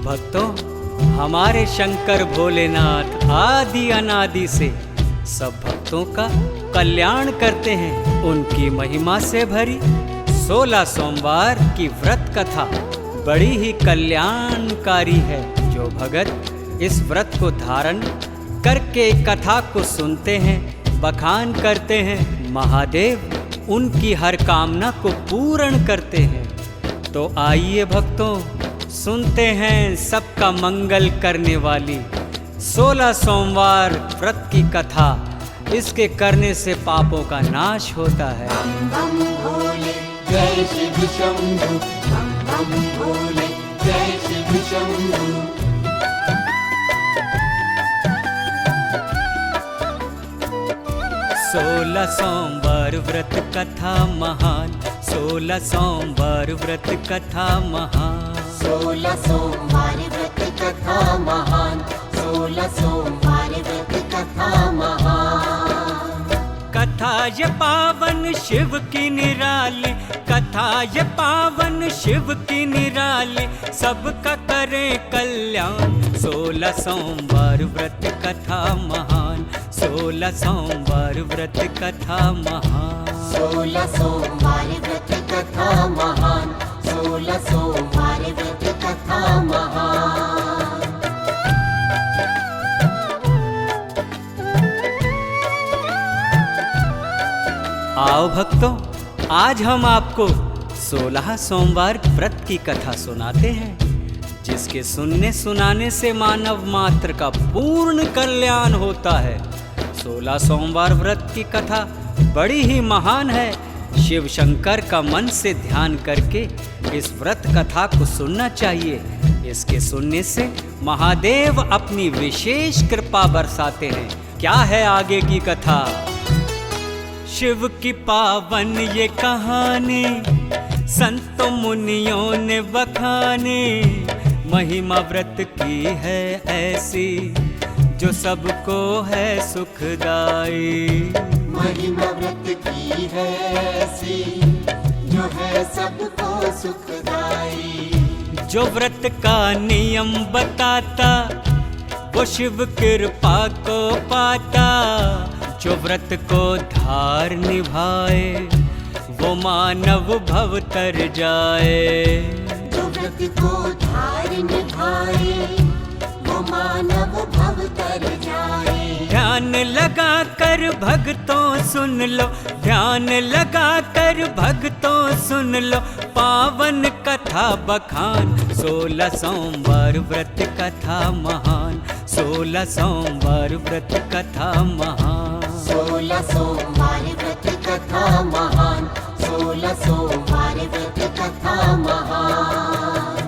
भक्तों, हमारे शंकर भोलेनाथ आदि अनादि से सब भक्तों का कल्याण करते हैं। उनकी महिमा से भरी 16 सोमवार की व्रत कथा बड़ी ही कल्याणकारी है। जो भगत इस व्रत को धारण करके कथा को सुनते हैं, बखान करते हैं, महादेव उनकी हर कामना को पूर्ण करते हैं। तो आइए भक्तों, सुनते हैं सबका मंगल करने वाली 16 सोमवार व्रत की कथा। इसके करने से पापों का नाश होता है। बम भोले जय शिव शंभु, बम भोले जय शिव शंभु। 16 सोमवार व्रत कथा महान, 16 सोमवार व्रत कथा महान। 16 सोमवार व्रत कथा महान, 16 सोमवार व्रत कथा महान। कथा ये पावन शिव की निराली, कथा ये पावन शिव की निराली, सबका करे कल्याण। 16 सोमवार व्रत कथा महान, 16 सोमवार व्रत कथा महान। 16 सोमवार व्रत कथा महान, 16 सोमवार व्रत कथा महान। आओ भक्तों, आज हम आपको 16 सोमवार व्रत की कथा सुनाते हैं, जिसके सुनने सुनाने से मानव मात्र का पूर्ण कल्याण होता है। 16 सोमवार व्रत की कथा बड़ी ही महान है। शिव शंकर का मन से ध्यान करके इस व्रत कथा को सुनना चाहिए। इसके सुनने से महादेव अपनी विशेष कृपा बरसाते हैं। क्या है आगे की कथा? शिव की पावन ये कहानी संतों मुनियों ने बखानी, महिमा व्रत की है ऐसी जो सबको है सुखदाई। महिमा व्रत की है ऐसी जो है सबको सुखदाई। जो व्रत का नियम बताता वो शिव कृपा को पाता, जो व्रत को धार निभाए वो मानव भव तर जाए। जो व्रत को धार निभाए वो मानव भव तर जाए। ध्यान लगा कर भक्तों सुन लो, ध्यान लगा कर भक्तों सुन लो, पावन कथा बखान। 16 सोमवार व्रत कथा महान, 16 सोमवार व्रत कथा महान। 16 सोमवार व्रत कथा महान, 16 सोमवार व्रत कथा महान।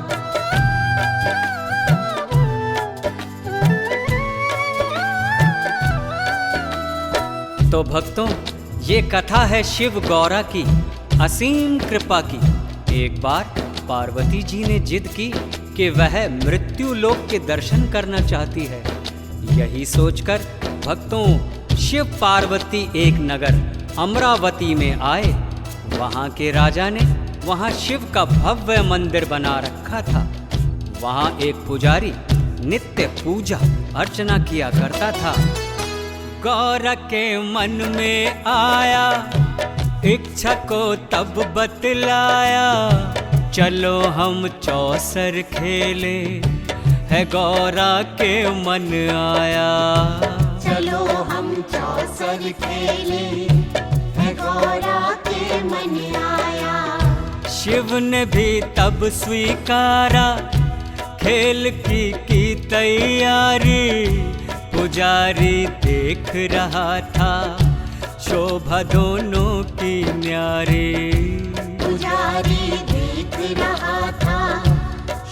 तो भक्तों, ये कथा है शिव गौरा की असीम कृपा की। एक बार पार्वती जी ने जिद की कि वह मृत्यु लोक के दर्शन करना चाहती है। यही सोचकर भक्तों शिव पार्वती एक नगर अमरावती में आए। वहाँ के राजा ने वहाँ शिव का भव्य मंदिर बना रखा था। वहाँ एक पुजारी नित्य पूजा अर्चना किया करता था। गौरा के मन में आया, इच्छा को तब बतलाया, चलो हम चौसर खेले, है गौरा के मन आया। चलो हम चौसर खेले, है गौरा के मन आया। शिव ने भी तब स्वीकारा, खेल की तैयारी। पुजारी देख रहा था, शोभा दोनों की न्यारी। पुजारी देख रहा था,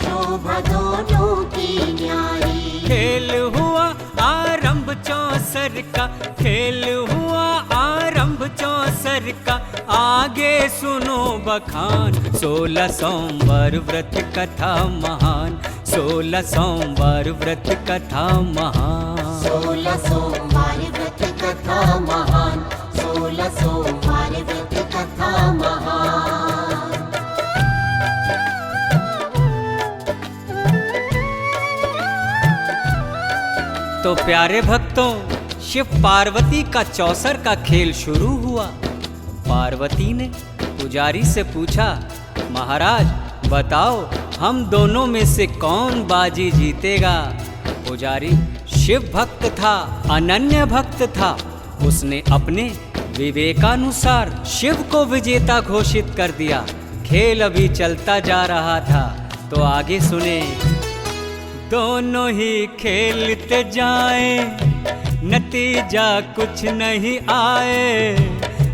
शोभा दोनों की न्यारी। खेल हुआ आरंभ चौसर का, खेल हुआ आरंभ चौसर का, आगे सुनो बखान। 16 सोमवार व्रत कथा महान, 16 सोमवार व्रत कथा महान। 16 सोमवार व्रत कथा महान, 16 सोमवार व्रत कथा महान। तो प्यारे भक्तों, शिव पार्वती का चौसर का खेल शुरू हुआ। पार्वती ने पुजारी से पूछा, महाराज बताओ, हम दोनों में से कौन बाजी जीतेगा? पुजारी शिव भक्त था, अनन्य भक्त था। उसने अपने विवेकानुसार शिव को विजेता घोषित कर दिया। खेल अभी चलता जा रहा था, तो आगे सुने। दोनों ही खेलते जाए, नतीजा कुछ नहीं आए।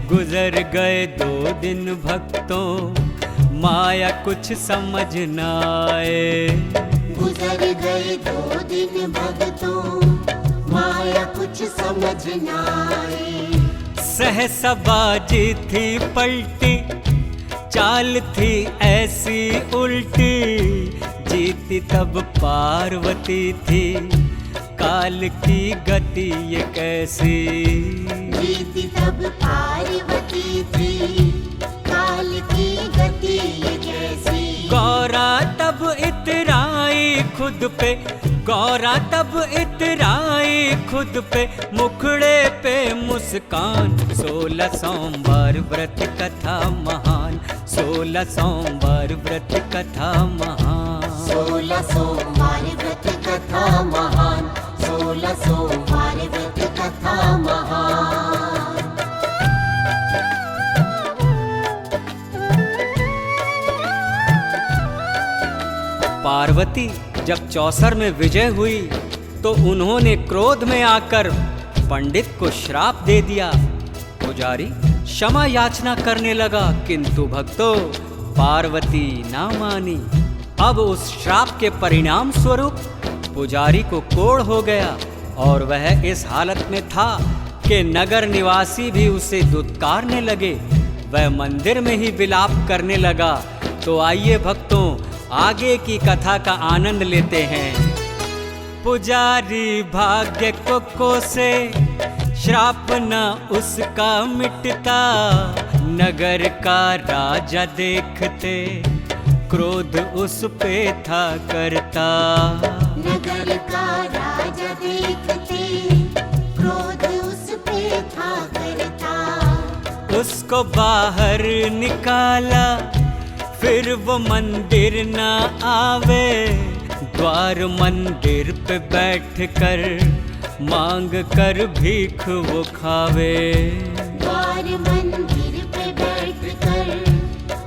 गुजर गए 2 दिन भक्तों, माया कुछ समझ न आए। गुजर गए 2 दिन भक्तों, माया कुछ समझ न आए। सहसा बाजी थी पलटी, चाल थी ऐसी उल्टी। जीती तब पार्वती थी, काल की गति ये कैसी। जीती तब पार्वती थी, काल की गति ये कैसी। गौरा तब इतराई खुद पे, गौरा तब इतराई खुद पे। मुखड़े पे मुस्कान, 16 सोमवार व्रत कथा महान। 16 सोमवार व्रत कथा महान। 16 सोमवार व्रत कथा महान। 16 सोमवार व्रत कथा महान। पार्वती जब चौसर में विजय हुई तो उन्होंने क्रोध में आकर पंडित को श्राप दे दिया। पुजारी क्षमा याचना करने लगा, किंतु भक्तों पार्वती ना मानी। अब उस श्राप के परिणाम स्वरूप पुजारी को कोढ़ हो गया और वह इस हालत में था कि नगर निवासी भी उसे दुत्कारने लगे। वह मंदिर में ही विलाप करने लगा। तो आइए भक्तों, आगे की कथा का आनंद लेते हैं। पुजारी भाग्य को कोसे, श्राप न उसका मिटता। नगर का राजा देखते, क्रोध उस पे था करता। नगर का राजा देखते, क्रोध उस पे था करता। उसको बाहर निकाला, फिर वो मंदिर न आवे। द्वार मंदिर पे बैठ कर, मांग कर भीख वो खावे। द्वार मंदिर पे बैठ कर,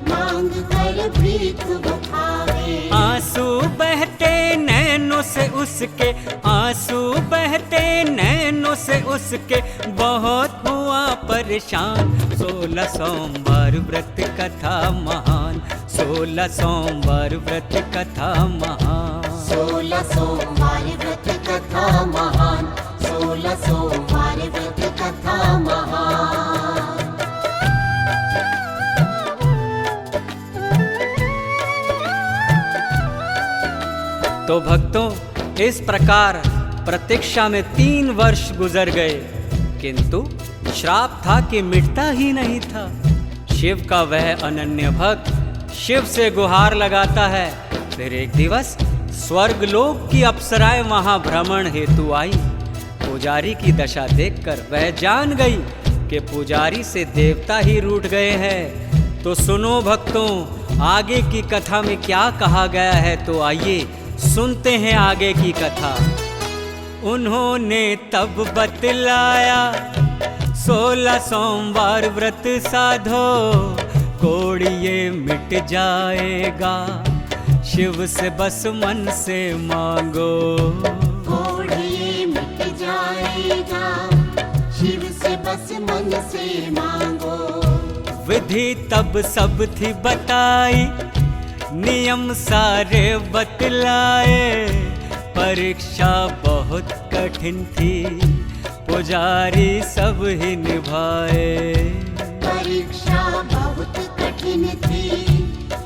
मांग कर भीख वो खावे। आंसू बहते नैनों से उसके, आंसू बहते नैनों से उसके। बहुत हुआ परेशान, 16 सोमवार व्रत कथा महान। 16 सोमवार व्रत कथा महान। 16 सोमवार व्रत कथा महान। 16 सोमवार व्रत कथा महान। तो भक्तों, इस प्रकार प्रतीक्षा में 3 वर्ष गुजर गए, किंतु श्राप था कि मिटता ही नहीं था। शिव का वह अनन्य भक्त शिव से गुहार लगाता है। फिर एक दिवस स्वर्गलोक की अप्सराएं वहां भ्रमण हेतु आई। पुजारी की दशा देखकर वह जान गई कि पुजारी से देवता ही रूठ गए हैं। तो सुनो भक्तों, आगे की कथा में क्या कहा गया है, तो आइए सुनते हैं आगे की कथा। उन्होंने तब बतलाया, 16 सोमवार व्रत साधो, कोड़िए मिट जाएगा। शिव से बस मन से मांगो। कोड़िए मिट जाएगा, शिव से बस मन से मांगो। विधि तब सब थी बताई, नियम सारे बतलाए। परीक्षा बहुत कठिन थी, पुजारी सब ही निभाए। परीक्षा बहुत कठिन थी,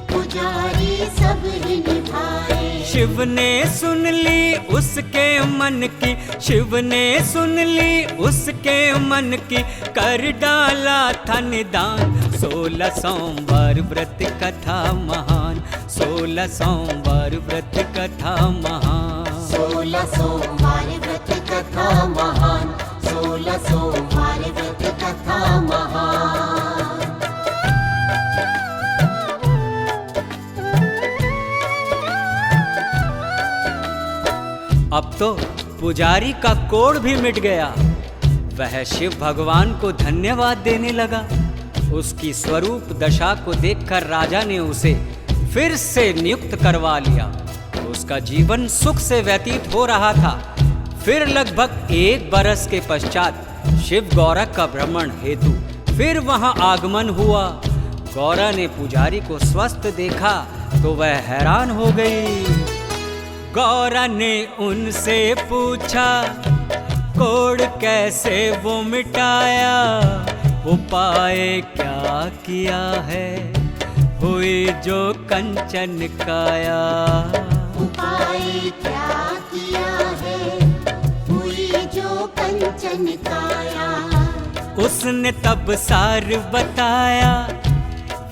पुजारी सब ही निभाए। शिव ने सुन ली उसके मन की, शिव ने सुन ली उसके मन की। कर डाला था निदान, 16 सोमवार व्रत कथा महान। 16 सोमवार व्रत कथा महान। 16 सोमवार व्रत कथा कथा महान, 16 सोमवार व्रत कथा महान। अब तो पुजारी का कोढ़ भी मिट गया। वह शिव भगवान को धन्यवाद देने लगा। उसकी स्वरूप दशा को देखकर राजा ने उसे फिर से नियुक्त करवा लिया। उसका जीवन सुख से व्यतीत हो रहा था। फिर लगभग 1 बरस के पश्चात शिव गौरा का भ्रमण हेतु फिर वहां आगमन हुआ। गौरा ने पुजारी को स्वस्थ देखा तो वह हैरान हो गई। गौरा ने उनसे पूछा, कोढ़ कैसे वो मिटाया, उपाय क्या किया है, हुई जो कंचन काया। उपाय क्या किया है, हुई जो कंचन काया। उसने तब सार बताया,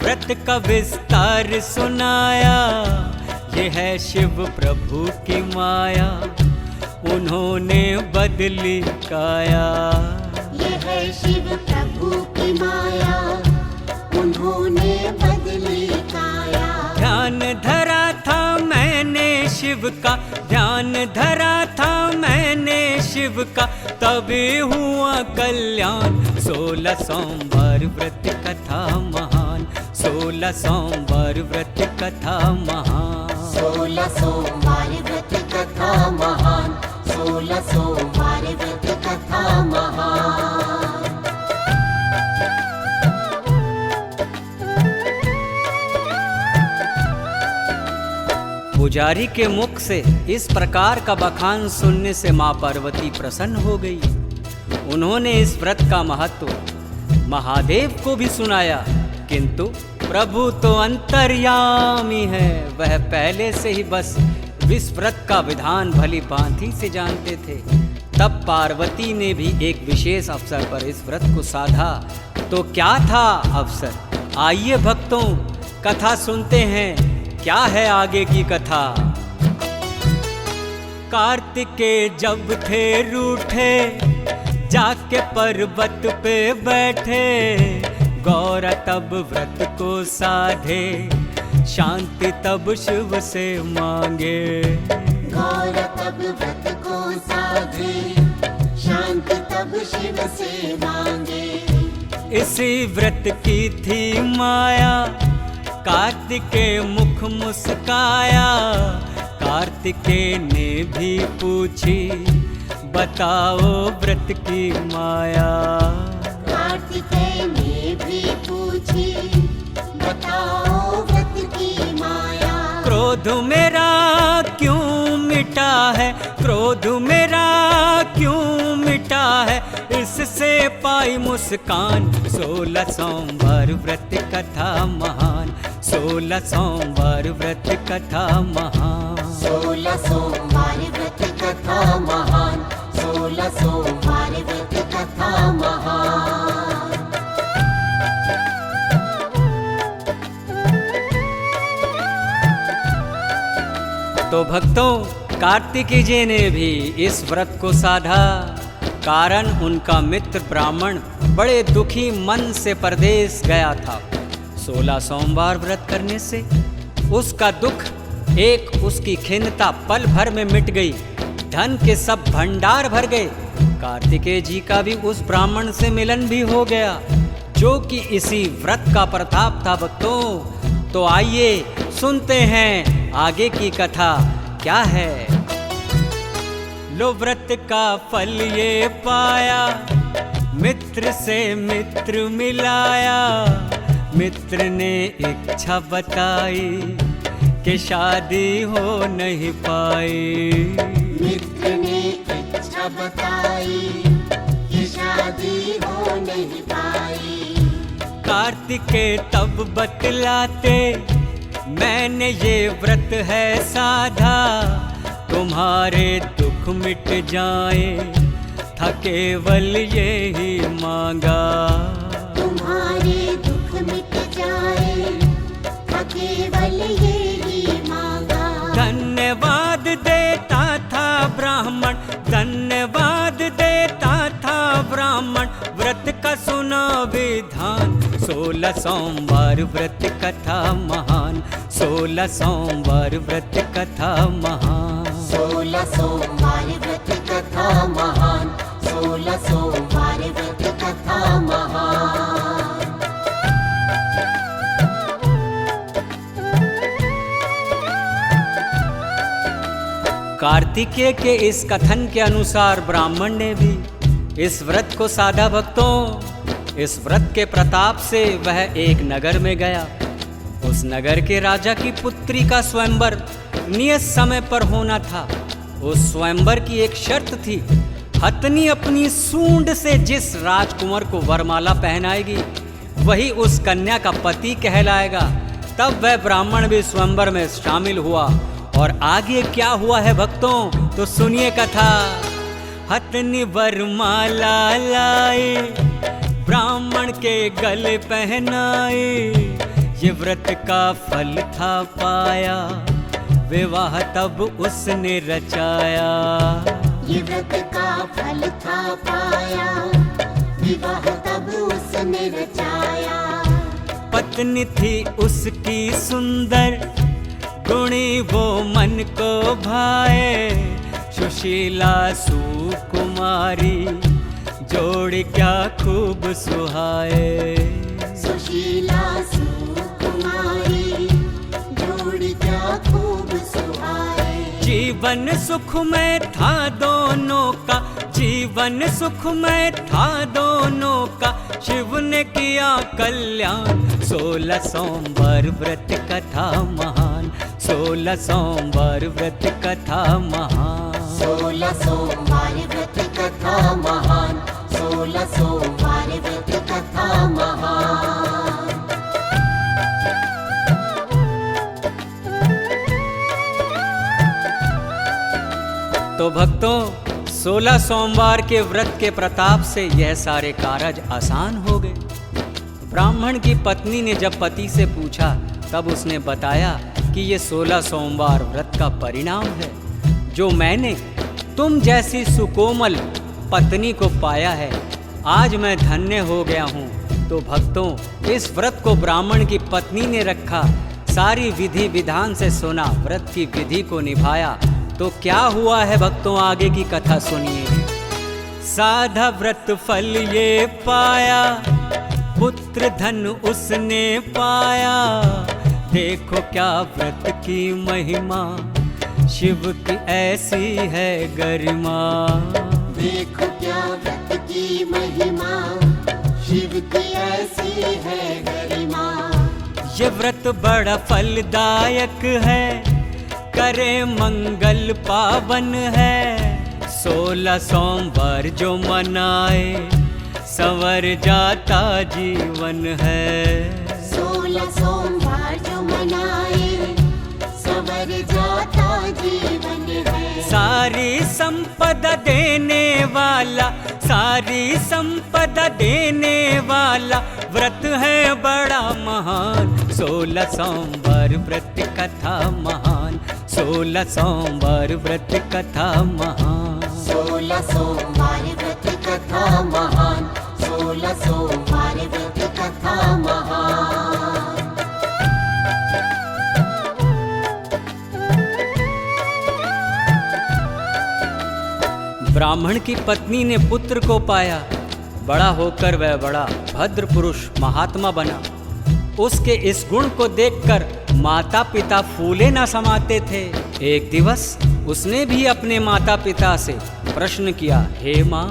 व्रत का विस्तार सुनाया। ये है शिव प्रभु की माया, उन्होंने बदली काया। ये है शिव प्रभु की माया, उन्होंने बदली काया। ध्यान धरा था मैंने शिव का, ध्यान धरा था मैंने शिव का, तभी हुआ कल्याण। 16 सोमवार व्रत कथा महान, 16 सोमवार व्रत कथा महान। 16 सोमवार व्रत कथा महान, 16 सोमवार व्रत कथा महान। पुजारी के मुख से इस प्रकार का बखान सुनने से मां पार्वती प्रसन्न हो गई। उन्होंने इस व्रत का महत्व महादेव को भी सुनाया, किंतु प्रभु तो अंतर्यामी है। वह पहले से ही बस इस व्रत का विधान भली भांति से जानते थे। तब पार्वती ने भी एक विशेष अवसर पर इस व्रत को साधा। तो क्या था अवसर? आइए भक्तों, कथा सुनते हैं। क्या है आगे की कथा? कार्तिकेय जब थे रूठे, जाके पर्वत पे बैठे, गौरा तब व्रत को साधे, शांति तब शिव से मांगे। गौरा तब व्रत को साधे, शांति तब शिव से मांगे। इसी व्रत की थी माया, कार्तिकेय मुख मुस्काया। कार्तिकेय ने भी पूछी, बताओ व्रत की माया। कार्तिकेय ने भी पूछी, बताओ व्रत की माया। क्रोध मेरा क्यों मिटा है, क्रोध मेरा क्यों मिटा है, इससे पाई मुस्कान। 16 सोमवार व्रत कथा महान, 16 सोमवार व्रत कथा महान। 16 सोमवार व्रत कथा महान, 16 सोमवार व्रत कथा महान। तो भक्तों, कार्तिकेय जी ने भी इस व्रत को साधा। कारण उनका मित्र ब्राह्मण बड़े दुखी मन से परदेश गया था। 16 सोमवार व्रत करने से उसका दुख, एक उसकी खिन्नता पल भर में मिट गई। धन के सब भंडार भर गए। कार्तिकेय जी का भी उस ब्राह्मण से मिलन भी हो गया, जो कि इसी व्रत का प्रताप था। भक्तों, तो आइए सुनते हैं आगे की कथा क्या है। लो व्रत का फल ये पाया, मित्र से मित्र मिलाया। मित्र ने इच्छा बताई कि शादी हो नहीं पाई। मित्र ने इच्छा बताई कि शादी हो नहीं पाई। कार्तिकेय तब बतलाते, मैंने ये व्रत है साधा, तुम्हारे दुख मिट जाए, था केवल यही मांगा। तुम्हारे दुख मिट जाए, था केवल यही मांगा। धन्यवाद देता था ब्राह्मण, धन्यवाद 16 सोमवार व्रत कथा महान, 16 सोमवार व्रत कथा महान। 16 सोमवार व्रत कथा महान, 16 सोमवार व्रत कथा महान। कार्तिकेय के इस कथन के अनुसार ब्राह्मण ने भी इस व्रत को साधा। भक्तों, इस व्रत के प्रताप से वह एक नगर में गया। उस नगर के राजा की पुत्री का स्वयंवर नियत समय पर होना था। उस स्वयंवर की एक शर्त थी, हथनी अपनी सूंड से जिस राजकुमार को वरमाला पहनाएगी वही उस कन्या का पति कहलाएगा। तब वह ब्राह्मण भी स्वयंवर में शामिल हुआ। और आगे क्या हुआ है भक्तों, तो सुनिए कथा। हथनी वरमाला लाए, ब्राह्मण के गले पहनाए, ये व्रत का फल था पाया, विवाह तब उसने रचाया। ये व्रत का फल था पाया, विवाह तब उसने रचाया। पत्नी थी उसकी सुंदर, गुणी वो मन को भाए, सुशीला सुकुमारी, जोड़ क्या खूब सुहाए। सुशीला सुकुमारी, जोड़ क्या खूब सुहाए। जीवन सुखमय था दोनों का, जीवन सुखमय था दोनों का, शिव ने किया कल्याण। 16 सोमवार व्रत कथा महान, 16 सोमवार व्रत कथा महान। 16 सोमवार व्रत कथा महान, 16 सोमवार व्रत कथा महान। तो भक्तों, 16 सोमवार के व्रत के प्रताप से यह सारे कारज आसान हो गए। ब्राह्मण की पत्नी ने जब पति से पूछा तब उसने बताया कि ये 16 सोमवार व्रत का परिणाम है, जो मैंने तुम जैसी सुकोमल पत्नी को पाया है। आज मैं धन्य हो गया हूँ। तो भक्तों, इस व्रत को ब्राह्मण की पत्नी ने रखा, सारी विधि विधान से सुना, व्रत की विधि को निभाया। तो क्या हुआ है भक्तों, आगे की कथा सुनिए। साधा व्रत फल ये पाया, पुत्र धन उसने पाया, देखो क्या व्रत की महिमा, शिव की ऐसी है गरिमा। देखो क्या व्रत की महिमा, शिव की ऐसी है गरिमा। ये व्रत बड़ा फलदायक है, करे मंगल पावन है, 16 सोमवार जो मनाए, संवर जाता जीवन है। 16 सोमवार जो मनाए, संवर जाता जीवन है। सारी संपदा देने वाला, सारी संपदा देने वाला, व्रत है बड़ा महान। 16 सोमवार व्रत कथा महान, 16 सोमवार व्रत कथा महान। 16 सोमवार व्रत कथा महान, 16 सोमवार व्रत कथा महान। ब्राह्मण की पत्नी ने पुत्र को पाया, बड़ा होकर वह बड़ा भद्र पुरुष महात्मा बना। उसके इस गुण को देखकर माता पिता फूले न समाते थे। एक दिवस उसने भी अपने माता पिता से प्रश्न किया, हे माँ,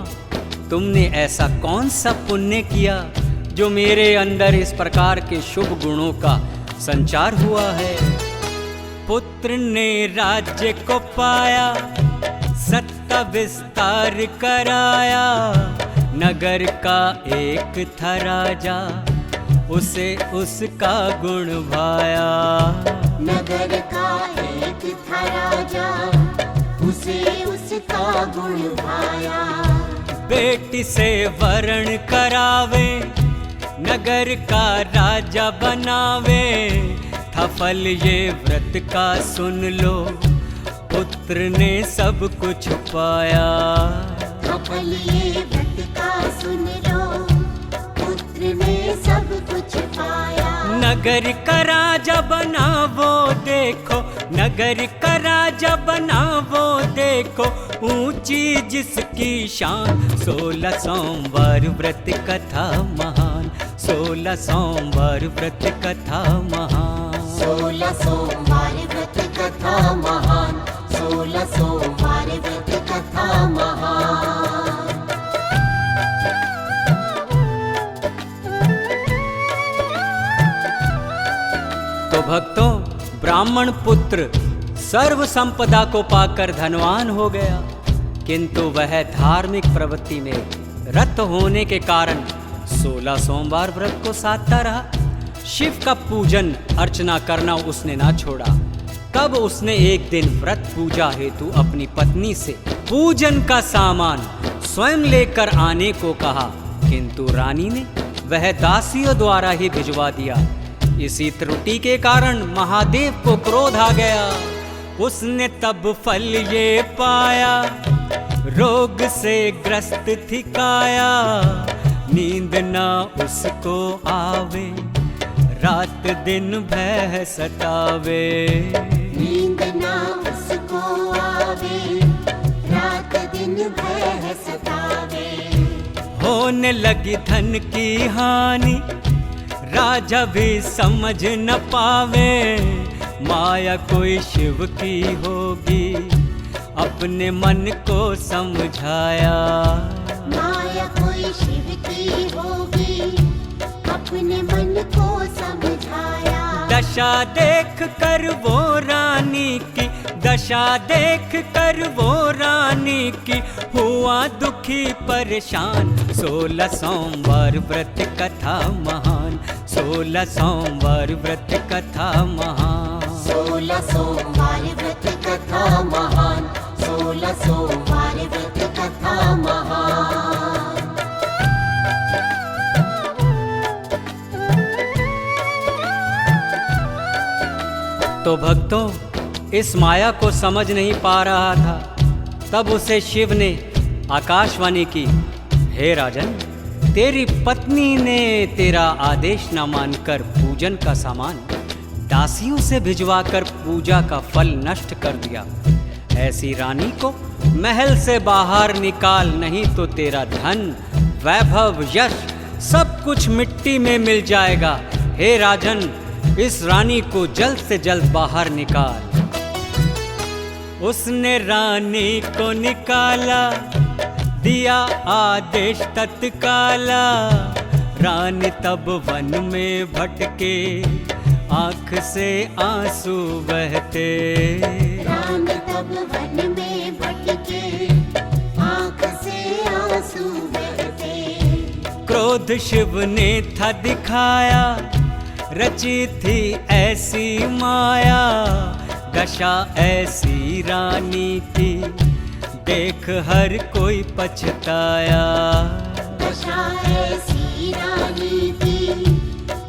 तुमने ऐसा कौन सा पुण्य किया जो मेरे अंदर इस प्रकार के शुभ गुणों का संचार हुआ है। पुत्र ने राज्य को पाया, सत्ता विस्तार कराया, नगर का एक था राजा, उसे उसका गुण भाया। नगर का एक था राजा, उसे उसका गुण भाया। बेटी से वरण करावे, नगर का राजा बनावे, था फल ये व्रत का सुन लो, पुत्र ने सब कुछ पाया। था फल ये व्रत का सुन लो, पुत्र ने सब कुछ पाया। नगर का राजा बना वो देखो, नगर का राजा बना वो देखो, ऊंची जिसकी शान। 16 सोमवार व्रत कथा महान, 16 सोमवार व्रत कथा महान। 16 सोमवार व्रत कथा महान, 16 सोमवार व्रत कथा महान। तो भक्तों, ब्राह्मण पुत्र सर्व संपदा को पाकर धनवान हो गया, किंतु वह धार्मिक प्रवृत्ति में रत होने के कारण 16 सोमवार व्रत को साधता रहा। शिव का पूजन अर्चना करना उसने ना छोड़ा। तब उसने एक दिन व्रत पूजा हेतु अपनी पत्नी से पूजन का सामान स्वयं लेकर आने को कहा, किंतु रानी ने वह दासियों द्वारा ही भिजवा दिया। इसी त्रुटि के कारण महादेव को क्रोध आ गया। उसने तब फल ये पाया, रोग से ग्रस्त थी काया। नींद ना उसको आवे, रात दिन भय सतावे। नींद ना उसको आवे, रात दिन भय सतावे। होने लगी धन की हानि, राजा भी समझ न पावे। माया कोई शिव की होगी, अपने मन को समझाया। माया कोई शिव की होगी, अपने मन को समझाया। दशा देख कर वो रानी की, दशा देख कर वो रानी की, हुआ दुखी परेशान। 16 सोमवार व्रत कथा महान, 16 सोमवार व्रत कथा महान। 16 सोमवार व्रत कथा महान, 16 सोमवार व्रत कथा महान। तो भक्तों, इस माया को समझ नहीं पा रहा था। तब उसे शिव ने आकाशवाणी की, हे राजन, तेरी पत्नी ने तेरा आदेश न मानकर पूजन का सामान दासियों से भिजवाकर पूजा का फल नष्ट कर दिया। ऐसी रानी को महल से बाहर निकाल, नहीं तो तेरा धन, वैभव, यश सब कुछ मिट्टी में मिल जाएगा। हे राजन, इस रानी को जल्द से जल्द बाहर निकाल। उसने रानी को निकाला, दिया आदेश तत्काला। रानी तब वन में भटके, आंख से आंसू बहते। रानी तब वन में भटके, आंख से आंसू बहते। क्रोध शिव ने था दिखाया, रची थी ऐसी माया। दशा ऐसी रानी की, देख हर कोई पछताया। दशा ऐसी रानी की,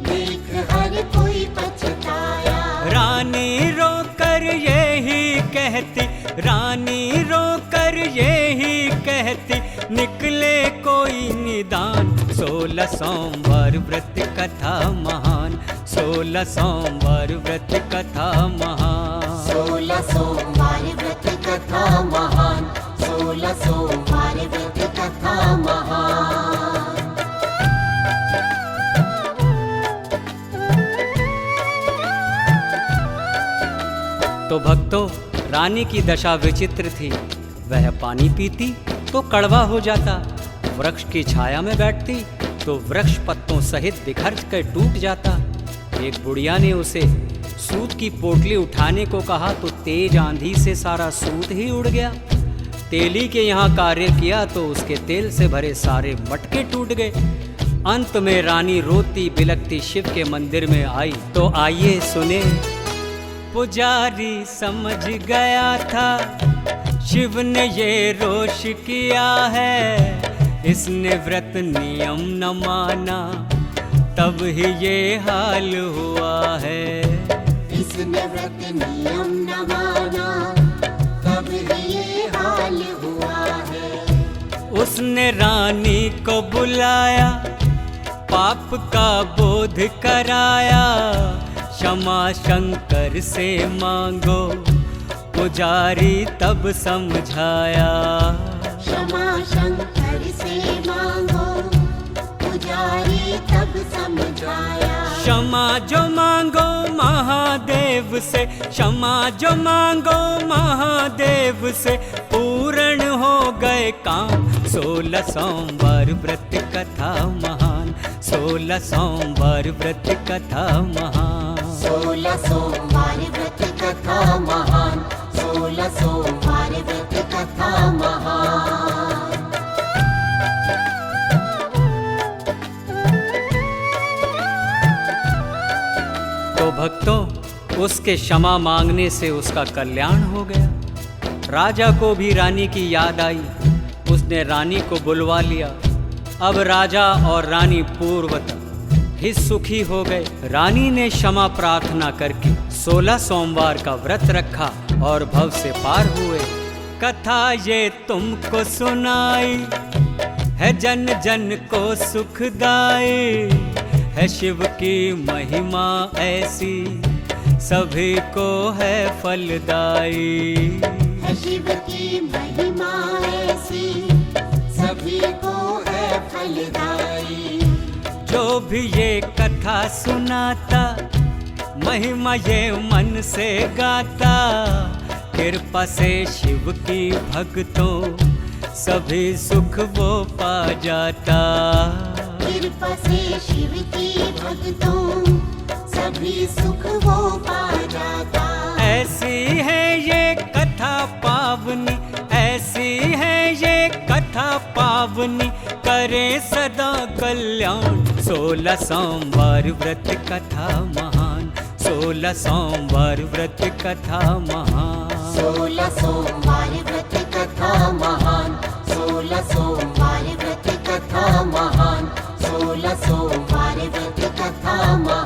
देख हर कोई पछताया। रानी रो कर यही कहती, रानी रो कर यही कहती, निकले कोई निदान। 16 सोमवार व्रत कथा महान, 16 सोमवार व्रत कथा महान। 16 सोमवार व्रत कथा महान, 16 सोमवार व्रत कथा महान। तो भक्तों, रानी की दशा विचित्र थी। वह पानी पीती तो कड़वा हो जाता, वृक्ष की छाया में बैठती तो वृक्ष पत्तों सहित बिखर कर टूट जाता। एक बुढ़िया ने उसे सूत की पोटली उठाने को कहा तो तेज आंधी से सारा सूत ही उड़ गया। तेली के यहाँ कार्य किया तो उसके तेल से भरे सारे मटके टूट गए। अंत में रानी रोती बिलखती शिव के मंदिर में आई। तो आइए सुने। पुजारी समझ गया था, शिव ने ये रोष किया है। इसने व्रत नियम न माना, तब ही ये हाल हुआ है। इसने व्रत नियम न माना, तब ही ये हाल हुआ है। उसने रानी को बुलाया, पाप का बोध कराया, क्षमा शंकर से मांगो, पुजारी तब समझाया। क्षमा शंकर से मांगो, पुजारी तब समझाया। क्षमा जो मांगो महादेव से, क्षमा जो मांगो महादेव से, पूर्ण हो गए काम। 16 सोमवार व्रत कथा महान, 16 सोमवार व्रत कथा महान। 16 सोमवार व्रत कथा महान, 16 सोमवार व्रत कथा महान। तो भक्तों, उसके क्षमा मांगने से उसका कल्याण हो गया। राजा को भी रानी की याद आई, उसने रानी को बुलवा लिया। अब राजा और रानी पूर्वतः ही सुखी हो गए। रानी ने क्षमा प्रार्थना करके 16 सोमवार का व्रत रखा और भव से पार हुए। कथा ये तुमको सुनाई है, जन जन को सुखदाई है। शिव की महिमा ऐसी सभी को है फलदाई। है शिव की महिमा ऐसी सभी को है फलदाई। जो भी ये कथा सुनाता, महिमा ये मन से गाता, कृपा से शिव की भक्तों सभी सुख वो पा जाता। कृपा से शिव की भक्तों सभी सुख वो पा जाता। ऐसी है ये कथा पावनी, ऐसी है ये कथा पावनी, करे सदा कल्याण। 16 सोमवार व्रत कथा महान, 16 सोमवार व्रत कथा महान। 16 सोमवार व्रत कथा महान, 16 सोमवार व्रत कथा महान, 16 सोमवार व्रत कथा महान।